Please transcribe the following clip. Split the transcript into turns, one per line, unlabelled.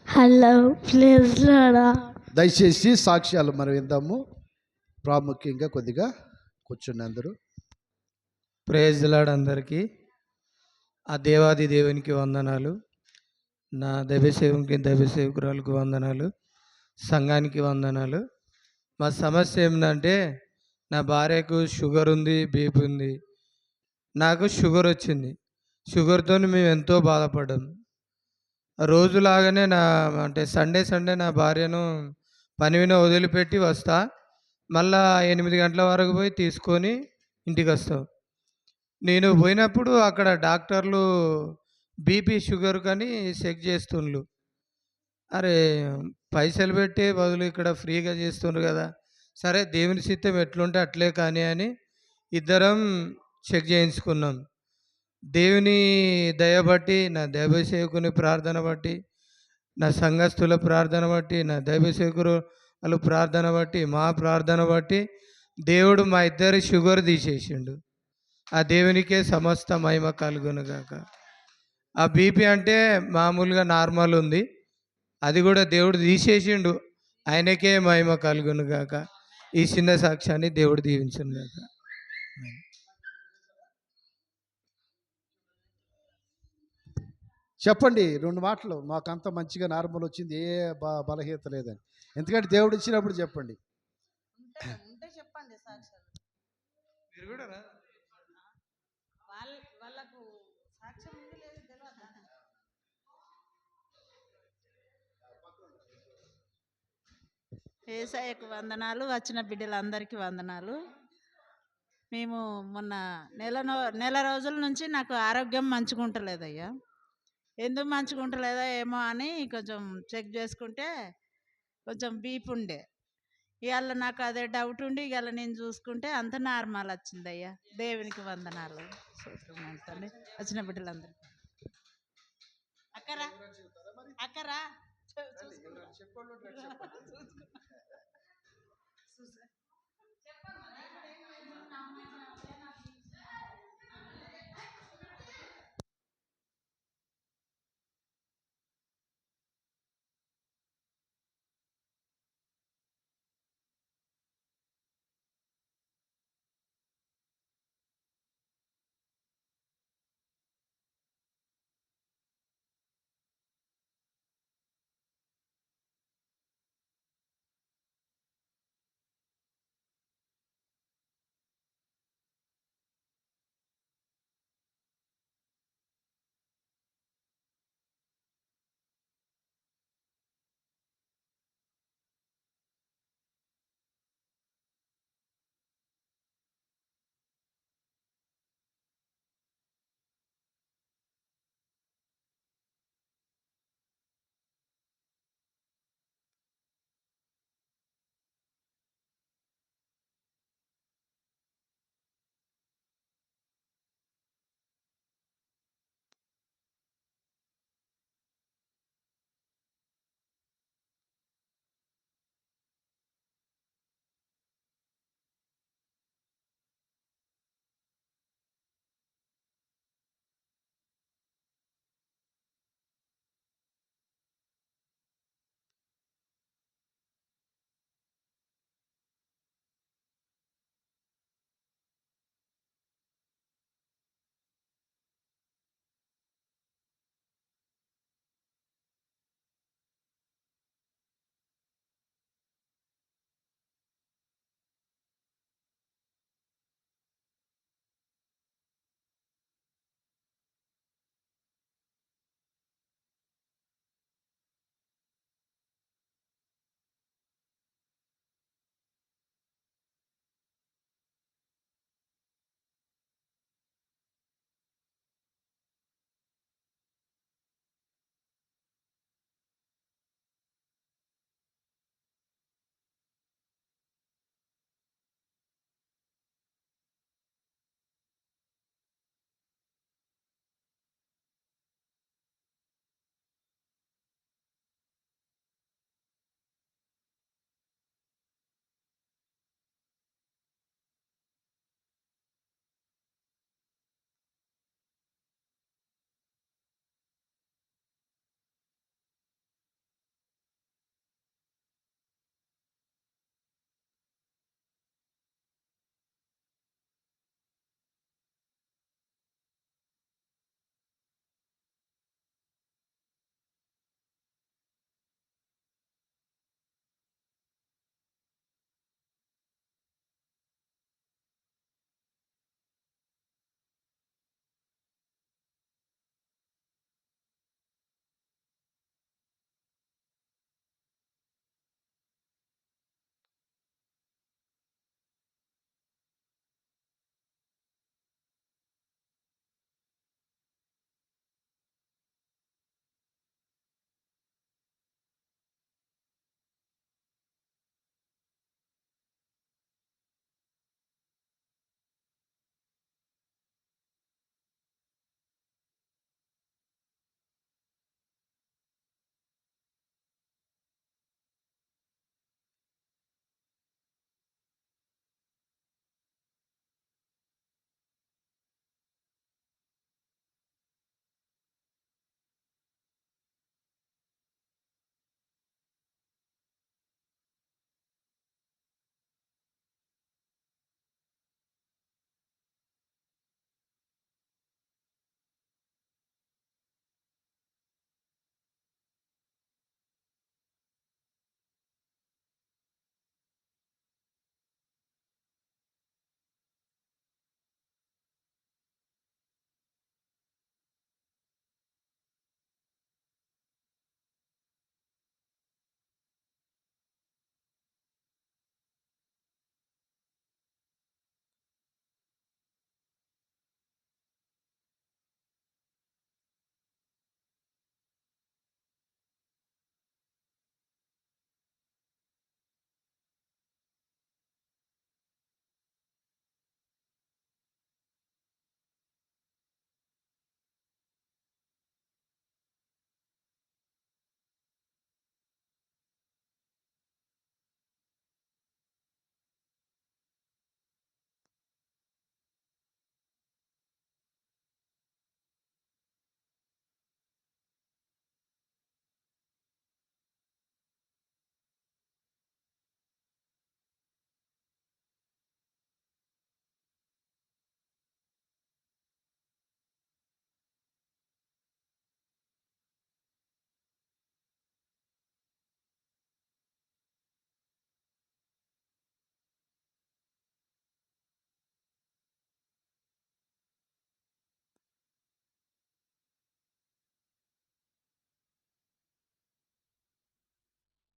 Hello please రాడా.
దయచేసి సాక్ష్యాలు మనం విందాము. ప్రాముఖ్యంగా కొద్దిగా కూర్చుని అందరూ.
ప్రైజ్ లార్డ్ అందరికీ. ఆ దేవాది దేవునికి వందనాలు. నా దైవ సేవకురాలకు వందనాలు. సంఘానికి వందనాలు. మా సమస్య ఏంటంటే నా భార్యకు షుగర్ ఉంది, బీపీ ఉంది. నాకు షుగర్ వచ్చింది. షుగర్తో మేము ఎంతో బాధపడ్డాం. రోజులాగానే అంటే సండే నా భార్యను పని మీద వదిలిపెట్టి వస్తా, మళ్ళా 8 గంటల వరకు పోయి తీసుకొని ఇంటికి వస్తాం. నేను పోయినప్పుడు అక్కడ డాక్టర్లు బీపీ షుగర్ కానీ చెక్ చేస్తుండ్రు. అరే, పైసలు పెట్టే బదులు ఇక్కడ ఫ్రీగా చేస్తుండ్రు కదా, సరే దేవుని చిత్తం ఎట్లుంటే అట్లే కానీ అని ఇద్దరం చెక్ చేయించుకున్నాం. దేవుని దయ బట్టి, నా దైవ సేవకుని ప్రార్థన బట్టి, నా సంఘస్థుల ప్రార్థన బట్టి, నా దైవ సేవకులు వాళ్ళ ప్రార్థన బట్టి, మా ప్రార్థన బట్టి దేవుడు మా ఇద్దరి షుగర్ తీసేసిండు. ఆ దేవునికే సమస్త మహిమ కలుగునుగాక. ఆ బీపీ అంటే మామూలుగా నార్మల్ ఉంది, అది కూడా దేవుడు తీసేసిండు. ఆయనకే మహిమ కలుగునుగాక. ఈ చిన్న సాక్ష్యాన్ని దేవుడు దీవించును గాక.
చెప్పండి 2 మాటలు. మాకు అంత మంచిగా నార్మల్ వచ్చింది, ఏ బలహీనత లేదని. ఎందుకంటే దేవుడు ఇచ్చినప్పుడు చెప్పండి.
ఉంటే చెప్పండి సాక్ష్యాలు.
మీరు కూడా
వాళ్ళకు సాక్ష్యం ఉంది లేదు తెలియదా? యేసయ్యకు వందనాలు, వచ్చిన బిడ్డలందరికీ వందనాలు. మేము మొన్న నెల రోజుల నుంచి నాకు ఆరోగ్యం మంచిగా ఉంటలేదయ్యా. ఎందుకు మంచిగా ఉంటలేదో ఏమో అని కొంచెం చెక్ చేసుకుంటే కొంచెం బీపీ ఉండే. ఇవాళ నాకు అదే డౌట్ ఉండి ఇవాళ నేను చూసుకుంటే అంత నార్మల్ వచ్చిందయ్యా. దేవునికి వందనాలు. స్తోత్రం. వచ్చిన బిడ్డలందరూ అక్కరా చూసుకున్నా